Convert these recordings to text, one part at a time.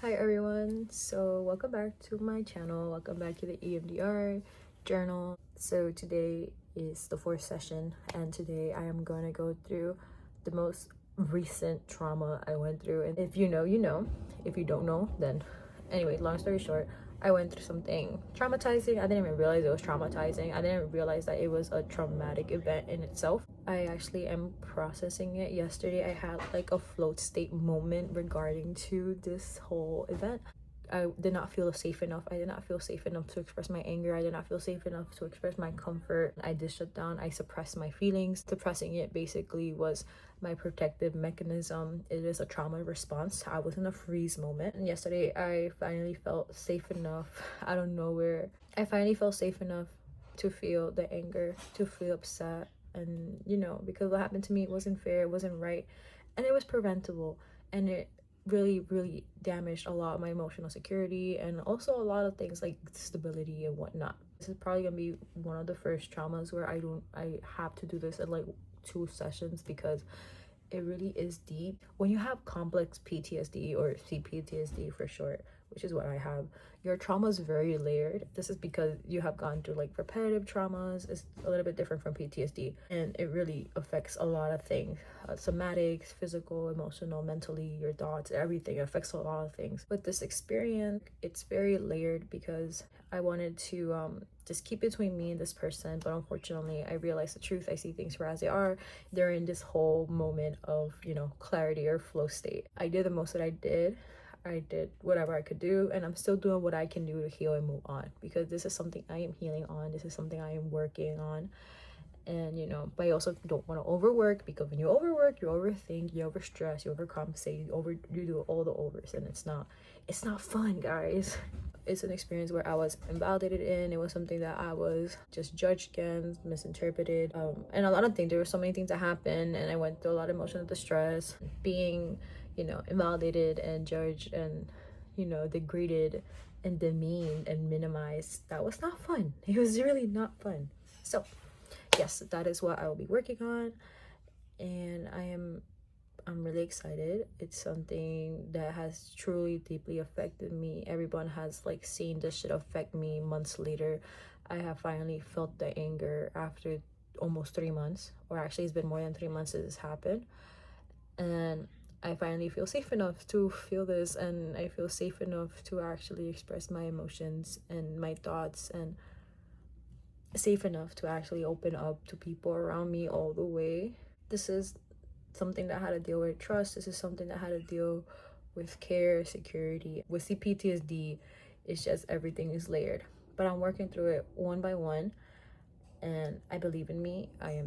Hi everyone, so welcome back to my channel. Welcome back to the EMDR journal. So today is the fourth session, and today I am going to go through the most recent trauma I went through. And if you know, you know. If you don't know, then anyway, long story short, I went through something traumatizing. I didn't even realize it was traumatizing. I didn't realize that it was a traumatic event in itself. I actually am processing it. Yesterday I had like a float state moment regarding to this whole event. I did not feel safe enough. I did not feel safe enough to express my anger. I did not feel safe enough to express my comfort. I did shut down. I suppressed my feelings. Suppressing it basically was my protective mechanism. It is a trauma response. I was in a freeze moment. And yesterday I finally felt safe enough out of nowhere. I finally felt safe enough to feel the anger, to feel upset. And because what happened to me, it wasn't fair, it wasn't right, and it was preventable, and it really damaged a lot of my emotional security and also a lot of things like stability and whatnot. This is probably gonna be one of the first traumas where I have to do this in like 2 sessions because it really is deep. When you have complex PTSD, or CPTSD for short, which is what I have, your trauma is very layered. This is because you have gone through like repetitive traumas. It's a little bit different from PTSD, and it really affects a lot of things, somatics, physical, emotional, mentally, your thoughts, everything. It affects a lot of things. But this experience, it's very layered because I wanted to just keep it between me and this person, but unfortunately I realized the truth. I see things for as they are during this whole moment of clarity or flow state. I did the most that I did whatever I could do, and I'm still doing what I can do to heal and move on, because this is something I am healing on. This is something I am working on. And but I also don't want to overwork, because when you overwork, you overthink, you overstress, you overcompensate, you do all the overs, and it's not fun, guys. It's an experience where I was invalidated in. It was something that I was just judged against, misinterpreted, and a lot of things. There were so many things that happened, and I went through a lot of emotional distress, being invalidated and judged and degraded and demeaned and minimized. That was not fun. It was really not fun. So yes, that is what I will be working on, and I'm really excited. It's something that has truly deeply affected me. Everyone has like seen this shit affect me months later. I have finally felt the anger after almost 3 months, or actually it's been more than 3 months since this happened. And I finally feel safe enough to feel this, and I feel safe enough to actually express my emotions and my thoughts, and safe enough to actually open up to people around me all the way. This is something that had to deal with trust. This is something that had to deal with care, security. With CPTSD, it's just everything is layered. But I'm working through it one by one, and I believe in me. I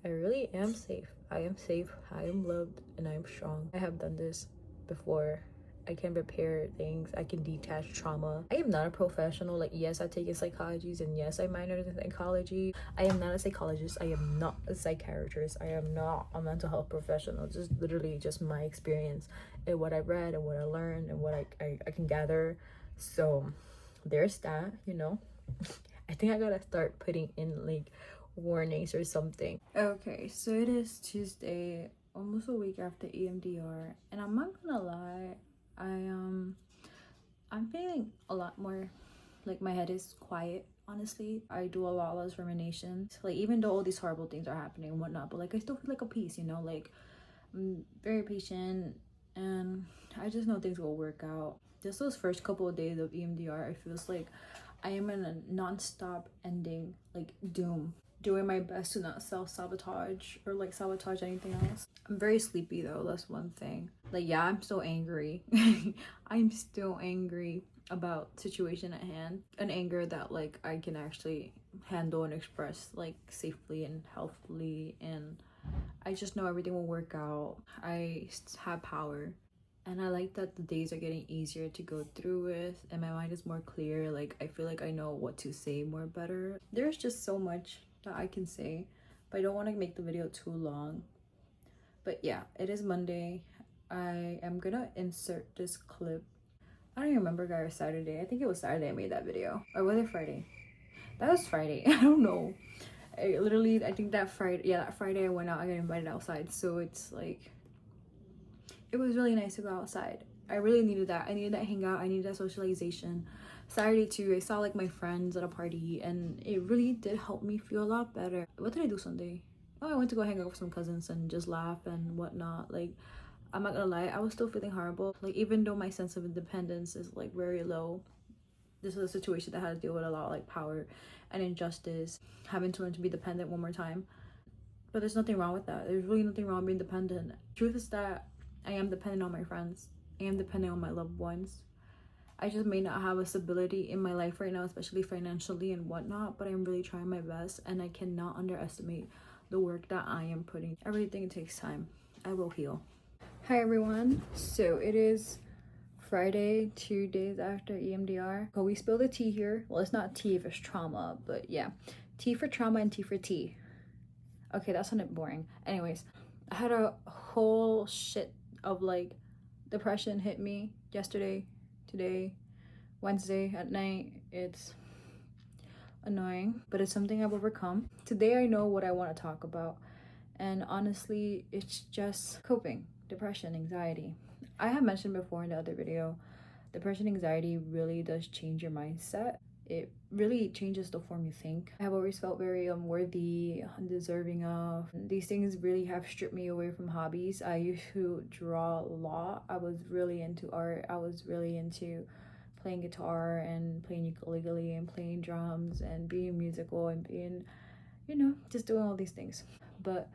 really am safe. I am safe, I am loved, and I am strong. I have done this before. I can repair things. I can detach trauma. I am not a professional. Like, yes, I take psychologies, and yes, I minored in psychology. I am not a psychologist. I am not a psychiatrist. I am not a mental health professional. Just literally just my experience and what I read and what I learned and what I can gather. So there's that, I think I gotta start putting in like warnings or something. Okay, so it is Tuesday, almost a week after EMDR, and I'm not gonna lie, I'm feeling a lot more like my head is quiet. Honestly, I do a lot less ruminations, like even though all these horrible things are happening and whatnot, but like I still feel like a peace, like I'm very patient, and I just know things will work out. Just those first couple of days of EMDR, it feels like I am in a non-stop ending, like doom, doing my best to not self-sabotage or like sabotage anything else. I'm very sleepy though, that's one thing. Like, yeah, I'm still angry. I'm still angry about situation at hand, an anger that like I can actually handle and express like safely and healthily, and I just know everything will work out. I have power. And I like that the days are getting easier to go through with, and my mind is more clear. Like, I feel like I know what to say more better. There's just so much that I can say, but I don't want to make the video too long. But yeah, it is Monday. I am gonna insert this clip. I don't even remember, guys, Saturday. I think it was Saturday I made that video. Or was it Friday? That was Friday. I don't know. I think that Friday I went out. I got invited outside. So it's like, it was really nice to go outside, I really needed that. I needed that hangout. I needed that socialization. Saturday too, I saw like my friends at a party, and it really did help me feel a lot better. What did I do Sunday? Oh, I went to go hang out with some cousins and just laugh and whatnot. Like, I'm not gonna lie, I was still feeling horrible. Like, even though my sense of independence is like very low, this is a situation that I had to deal with a lot of like power and injustice, having to learn to be dependent one more time. But there's nothing wrong with that. There's really nothing wrong being dependent. Truth is that I am dependent on my friends. I am dependent on my loved ones. I just may not have a stability in my life right now, especially financially and whatnot, but I'm really trying my best, and I cannot underestimate the work that I am putting. Everything takes time. I will heal. Hi everyone. So it is Friday, 2 days after EMDR. Oh, we spilled the tea here. Well, it's not tea if it's trauma, but yeah. Tea for trauma and tea for tea. Okay, that sounded boring. Anyways, I had a whole shit of like depression hit me yesterday, today, Wednesday at night. It's annoying, but it's something I've overcome. Today I know what I want to talk about, and honestly, it's just coping. Depression, anxiety. I have mentioned before in the other video, depression, anxiety really does change your mindset. It really changes the form you think. I have always felt very unworthy, undeserving of. These things really have stripped me away from hobbies. I used to draw a lot. I was really into art. I was really into playing guitar and playing ukulele and playing drums and being musical and being, just doing all these things. But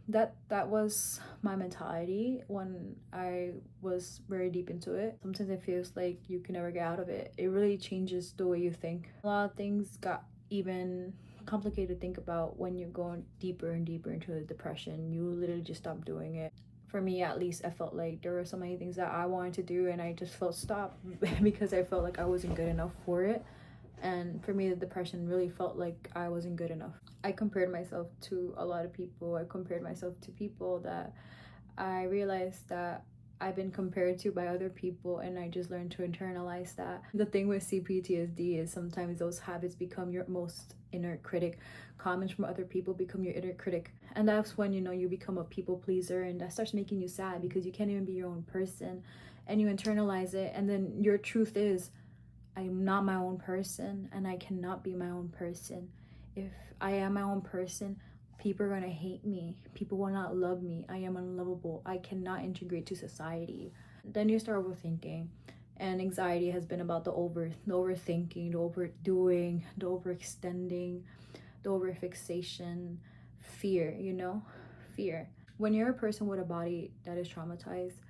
that was my mentality when I was very deep into it. Sometimes it feels like you can never get out of it. It really changes the way you think. A lot of things got even complicated to think about when you're going deeper and deeper into the depression. You literally just stop doing it. For me, at least, I felt like there were so many things that I wanted to do, and I just felt stopped because I felt like I wasn't good enough for it. And for me, the depression really felt like I wasn't good enough. I compared myself to a lot of people. I compared myself to people that I realized that I've been compared to by other people, and I just learned to internalize that. The thing with CPTSD is sometimes those habits become your most inner critic. Comments from other people become your inner critic. And that's when, you become a people pleaser, and that starts making you sad because you can't even be your own person, and you internalize it. And then your truth is, I am not my own person, and I cannot be my own person. If I am my own person, people are going to hate me. People will not love me. I am unlovable. I cannot integrate to society. Then you start overthinking. And anxiety has been about the overthinking, the overdoing, the overextending, the overfixation, fear, fear. When you're a person with a body that is traumatized,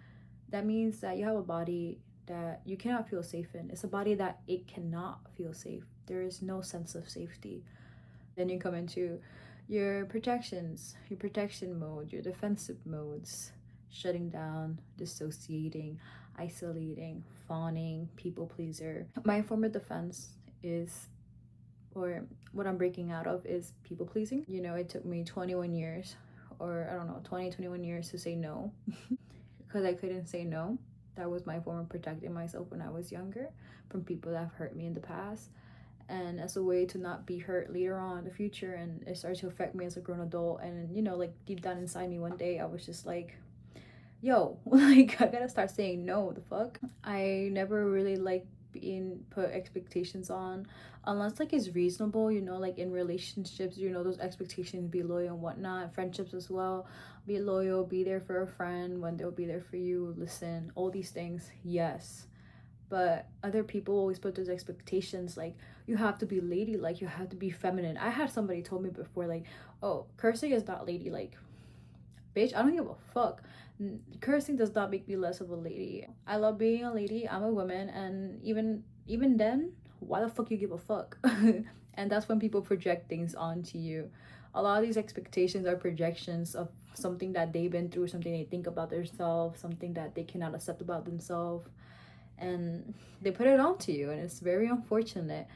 that means that you have a body that you cannot feel safe in. It's a body that it cannot feel safe. There is no sense of safety. Then you come into your protections, your protection mode, your defensive modes, shutting down, dissociating, isolating, fawning, people pleaser. My form of defense is, or what I'm breaking out of, is people pleasing. It took me 21 years, or I don't know, 21 years to say no because I couldn't say no. That was my form of protecting myself when I was younger from people that have hurt me in the past, and as a way to not be hurt later on in the future. And it started to affect me as a grown adult, and like deep down inside me one day I was just like, yo, like I gotta start saying no. The fuck. I never really like being put expectations on unless like it's reasonable, like in relationships, those expectations, be loyal and whatnot. Friendships as well, be loyal, be there for a friend when they'll be there for you, listen, all these things, yes. But other people always put those expectations, like you have to be ladylike, you have to be feminine. I had somebody told me before, like, oh, cursing is not ladylike. Bitch, I don't give a fuck. Cursing does not make me less of a lady. I love being a lady. I'm a woman, and even then, why the fuck you give a fuck? And that's when people project things onto you. A lot of these expectations are projections of something that they've been through, something they think about themselves, something that they cannot accept about themselves, and they put it onto you, and it's very unfortunate.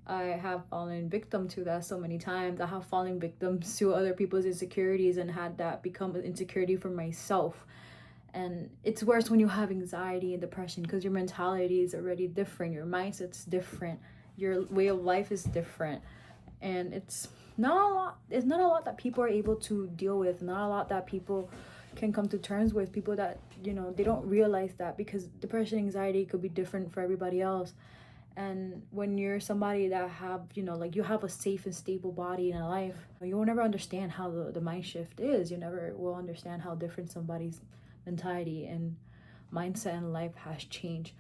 I have fallen victim to that so many times. I have fallen victim to other people's insecurities and had that become an insecurity for myself. And it's worse when you have anxiety and depression because your mentality is already different, your mindset's different, your way of life is different, and it's not a lot that people are able to deal with, not a lot that people can come to terms with. People that you know, they don't realize that, because depression, anxiety could be different for everybody else. And when you're somebody that have, you know, like you have a safe and stable body in a life, you will never understand how the mind shift is. You never will understand how different somebody's mentality and mindset in life has changed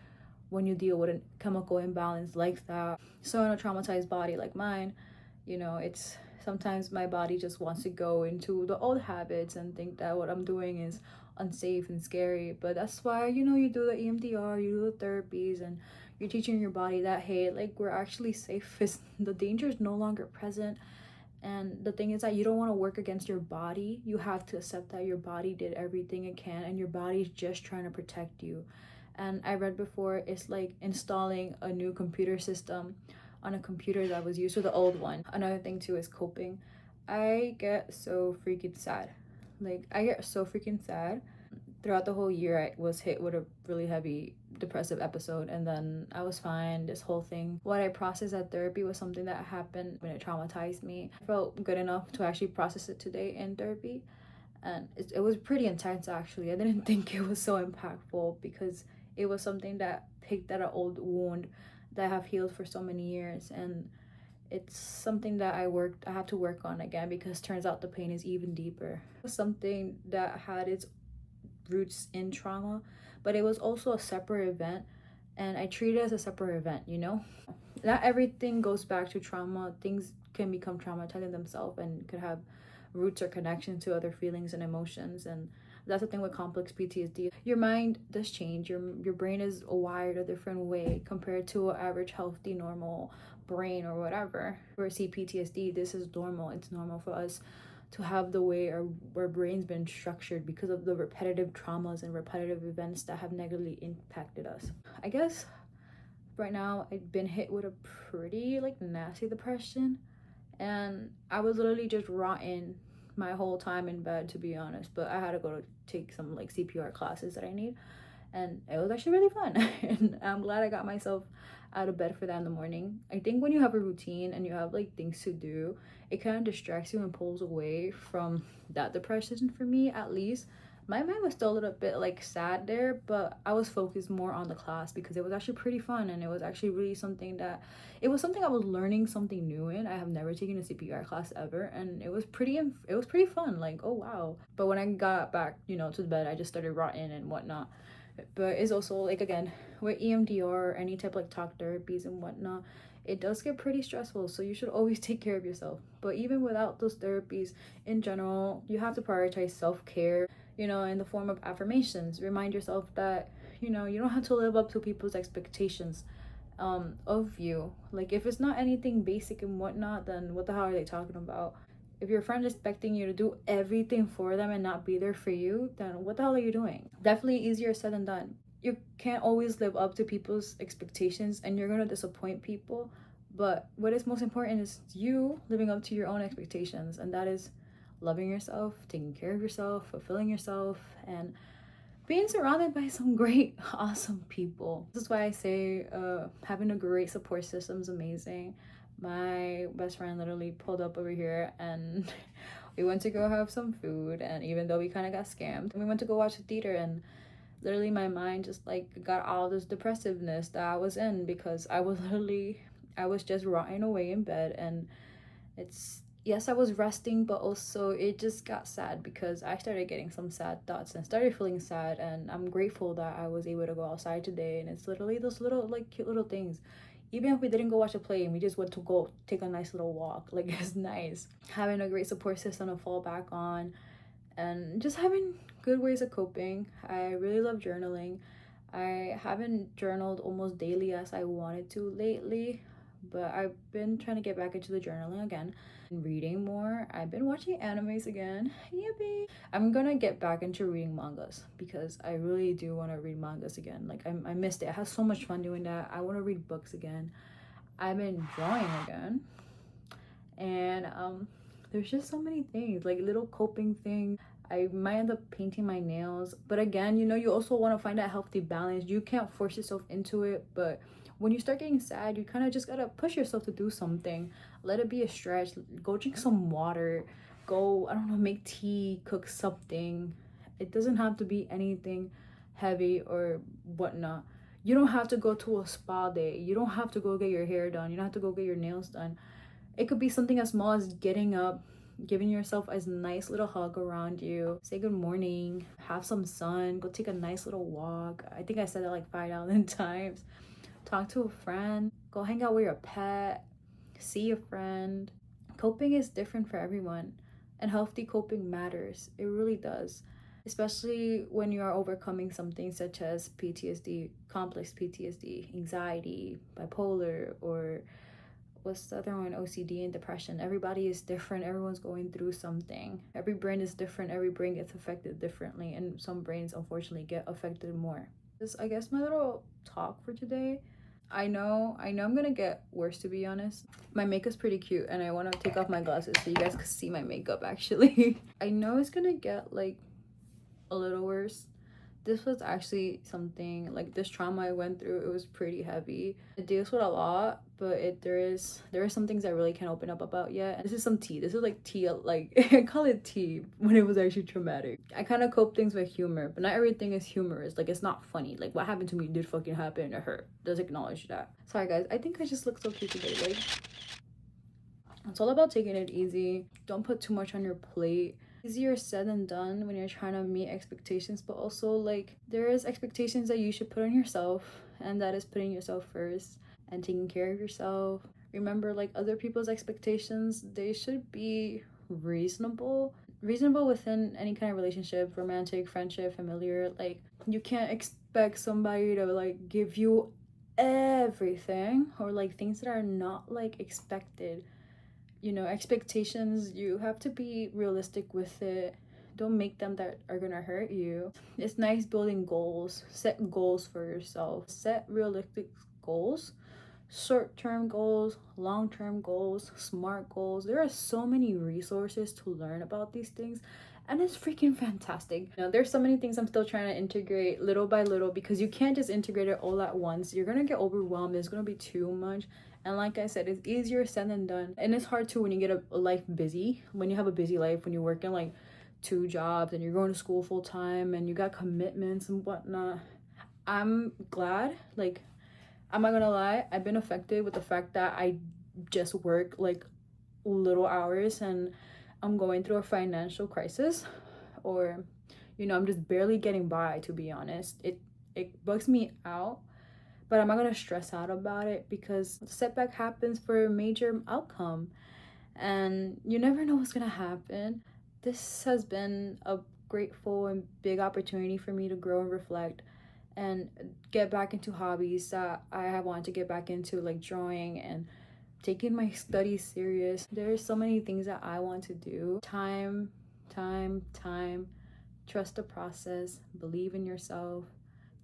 when you deal with a chemical imbalance like that. So in a traumatized body like mine, you know, it's sometimes my body just wants to go into the old habits and think that what I'm doing is unsafe and scary. But that's why, you know, you do the EMDR, you do the therapies, and you're teaching your body that, hey, like, we're actually safe. The danger is no longer present. And the thing is that you don't want to work against your body. You have to accept that your body did everything it can and your body's just trying to protect you. And I read before, it's like installing a new computer system on a computer that was used to the old one. Another thing too is coping. I get so freaking sad. Like, I get so freaking sad. Throughout the whole year, I was hit with a really heavy depressive episode, and then I was fine. This whole thing, what I processed at therapy was something that happened when it traumatized me. I felt good enough to actually process it today in therapy, and it was pretty intense actually. I didn't think it was so impactful because it was something that picked at an old wound that I have healed for so many years, and it's something that I have to work on again, because turns out the pain is even deeper. It was something that had its roots in trauma, but it was also a separate event, and I treat it as a separate event, you know? Not everything goes back to trauma. Things can become traumatized in themselves and could have roots or connection to other feelings and emotions. And that's the thing with complex PTSD. Your mind does change. Your brain is wired a different way compared to an average healthy normal brain or whatever. For CPTSD, this is normal. It's normal for us to have the way our brain's been structured because of the repetitive traumas and repetitive events that have negatively impacted us. I guess right now I've been hit with a pretty like nasty depression, and I was literally just rotten my whole time in bed, to be honest. But I had to go to take some like CPR classes that I need, and it was actually really fun. And I'm glad I got myself out of bed for that in the morning. I think when you have a routine and you have like things to do, it kind of distracts you and pulls away from that depression. For me, at least, my mind was still a little bit like sad there, but I was focused more on the class because it was actually pretty fun, and it was actually really something that it was something I was learning something new in. I have never taken a CPR class ever, and it was pretty fun. Like, oh wow. But when I got back, you know, to the bed, I just started rotting and whatnot. But it's also like, again, with EMDR or any type of like talk therapies and whatnot, it does get pretty stressful, so you should always take care of yourself. But even without those therapies, in general, you have to prioritize self-care, you know, in the form of affirmations. Remind yourself that, you know, you don't have to live up to people's expectations of you. Like, if it's not anything basic and whatnot, then what the hell are they talking about? If your friend is expecting you to do everything for them and not be there for you, then what the hell are you doing? Definitely easier said than done. You can't always live up to people's expectations, and you're gonna disappoint people. But what is most important is you living up to your own expectations, and that is loving yourself, taking care of yourself, fulfilling yourself, and being surrounded by some great, awesome people. This is why I say having a great support system is amazing. My best friend literally pulled up over here, and we went to go have some food, and even though we kind of got scammed, we went to go watch the theater, and literally my mind just like got all this depressiveness that I was in, because I was just rotting away in bed. And it's, yes, I was resting, but also it just got sad because I started getting some sad thoughts and started feeling sad. And I'm grateful that I was able to go outside today, and it's literally those little like cute little things. Even if we didn't go watch a play and we just went to go take a nice little walk, like, it's nice having a great support system to fall back on, and just having good ways of coping. I really love journaling. I haven't journaled almost daily as I wanted to lately, but I've been trying to get back into the journaling again. Reading more. I've been watching animes again. Yippee! I'm gonna get back into reading mangas because I really do want to read mangas again. Like, I missed it. I had so much fun doing that. I want to read books again. I've been drawing again, and there's just so many things, like little coping things. I might end up painting my nails, but again, you know, you also want to find that healthy balance. You can't force yourself into it, but when you start getting sad, you kind of just gotta push yourself to do something. Let it be a stretch. Go drink some water. Go, I don't know, make tea, cook something. It doesn't have to be anything heavy or whatnot. You don't have to go to a spa day. You don't have to go get your hair done. You don't have to go get your nails done. It could be something as small as getting up, giving yourself a nice little hug around you, say good morning, have some sun, go take a nice little walk. I think I said that like 5,000 times. Talk to a friend, go hang out with your pet, see a friend. Coping is different for everyone, and healthy coping matters. It really does, especially when you are overcoming something such as PTSD, complex PTSD, anxiety, bipolar, or what's the other one, OCD and depression. Everybody is different. Everyone's going through something. Every brain is different. Every brain gets affected differently, and some brains unfortunately get affected more. This, I guess, my little talk for today. I know I'm gonna get worse, to be honest. My makeup's pretty cute, and I want to take off my glasses so you guys can see my makeup actually. I know it's gonna get like a little worse. This was actually something, like, this trauma I went through, it was pretty heavy. It deals with a lot, but there is some things I really can't open up about yet. And this is some tea. This is like tea, like I call it tea when it was actually traumatic. I kind of cope things with humor, but not everything is humorous. Like, it's not funny. Like, what happened to me did fucking happen. It hurt. Just acknowledge that. Sorry guys, I think I just look so cute today. Like, it's all about taking it easy. Don't put too much on your plate. Easier said than done when you're trying to meet expectations, but also, like, there is expectations that you should put on yourself, and that is putting yourself first and taking care of yourself. Remember, like, other people's expectations, they should be reasonable within any kind of relationship, romantic, friendship, familiar. Like, you can't expect somebody to like give you everything, or like things that are not like expected. You know, expectations, you have to be realistic with it. Don't make them that are gonna hurt you. It's nice building goals. Set goals for yourself. Set realistic goals. Short-term goals, long-term goals, SMART goals. There are so many resources to learn about these things, and it's freaking fantastic. You know, there's so many things I'm still trying to integrate little by little, because you can't just integrate it all at once. You're gonna get overwhelmed. It's gonna be too much. And like I said, it's easier said than done. And it's hard too when you get a life busy, when you have a busy life, when you're working like 2 jobs and you're going to school full time and you got commitments and whatnot. I'm glad, like, I'm not gonna lie, I've been affected with the fact that I just work like little hours and I'm going through a financial crisis, or, you know, I'm just barely getting by, to be honest. It bugs me out. But I'm not gonna stress out about it, because setback happens for a major outcome, and you never know what's gonna happen. This has been a grateful and big opportunity for me to grow and reflect and get back into hobbies that I have wanted to get back into, like drawing and taking my studies serious. There's so many things that I want to do. Time. Trust the process. Believe in yourself.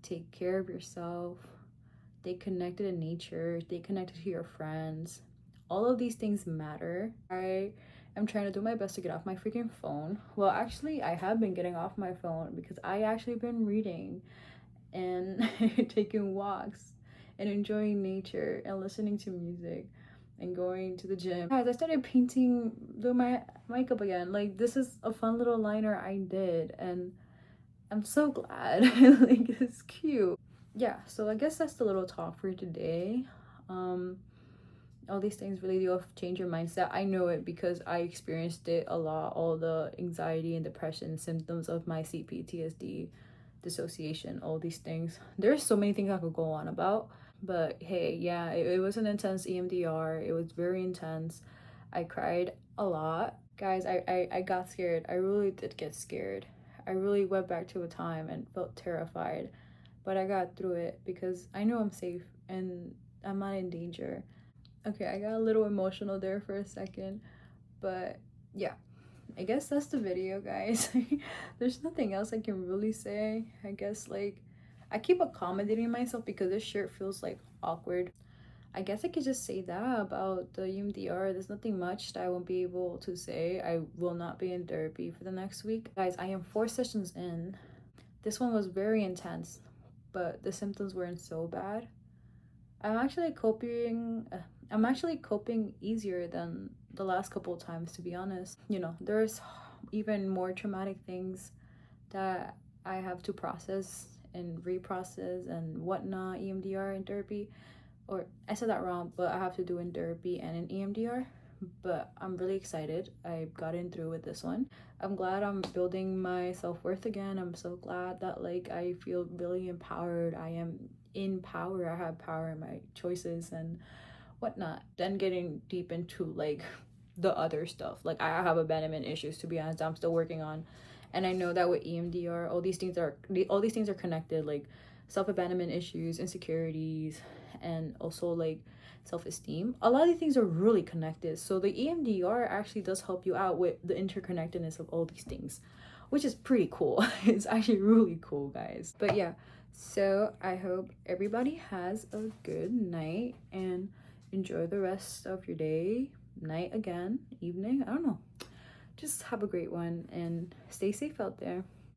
Take care of yourself. Stay connected in nature, stay connected to your friends. All of these things matter. I am trying to do my best to get off my freaking phone. Well, actually, I have been getting off my phone because I actually been reading and taking walks and enjoying nature and listening to music and going to the gym. Guys, I started painting, doing my makeup again. Like, this is a fun little liner I did, and I'm so glad. Like, it's cute. Yeah, so I guess that's the little talk for today. All these things really do change your mindset. I know it because I experienced it a lot. All the anxiety and depression symptoms of my CPTSD, dissociation, all these things. There's so many things I could go on about, but hey, yeah, it was an intense EMDR. It was very intense. I cried a lot. Guys, I got scared. I really did get scared. I really went back to a time and felt terrified. But I got through it because I know I'm safe and I'm not in danger. Okay, I got a little emotional there for a second, but yeah, I guess that's the video, guys. There's nothing else I can really say. I guess, like, I keep accommodating myself because this shirt feels like awkward. I guess I could just say that about the EMDR. There's nothing much that I won't be able to say. I will not be in therapy for the next week. Guys, I am 4 sessions in. This one was very intense, but the symptoms weren't so bad. I'm actually coping easier than the last couple of times, to be honest. You know, there's even more traumatic things that I have to process and reprocess and whatnot, EMDR in therapy. Or I said that wrong, but I have to do in therapy and in EMDR. But I'm really excited. I've gotten through with this one. I'm glad I'm building my self-worth again. I'm so glad that like I feel really empowered. I am in power. I have power in my choices and whatnot. Then getting deep into like the other stuff. Like I have abandonment issues, to be honest, I'm still working on. And I know that with EMDR, all these things are connected, like self-abandonment issues, insecurities, and also like self-esteem. A lot of these things are really connected. So the EMDR actually does help you out with the interconnectedness of all these things, which is pretty cool. It's actually really cool, guys. But yeah, so I hope everybody has a good night and enjoy the rest of your day, night again, evening, I don't know. Just have a great one and stay safe out there.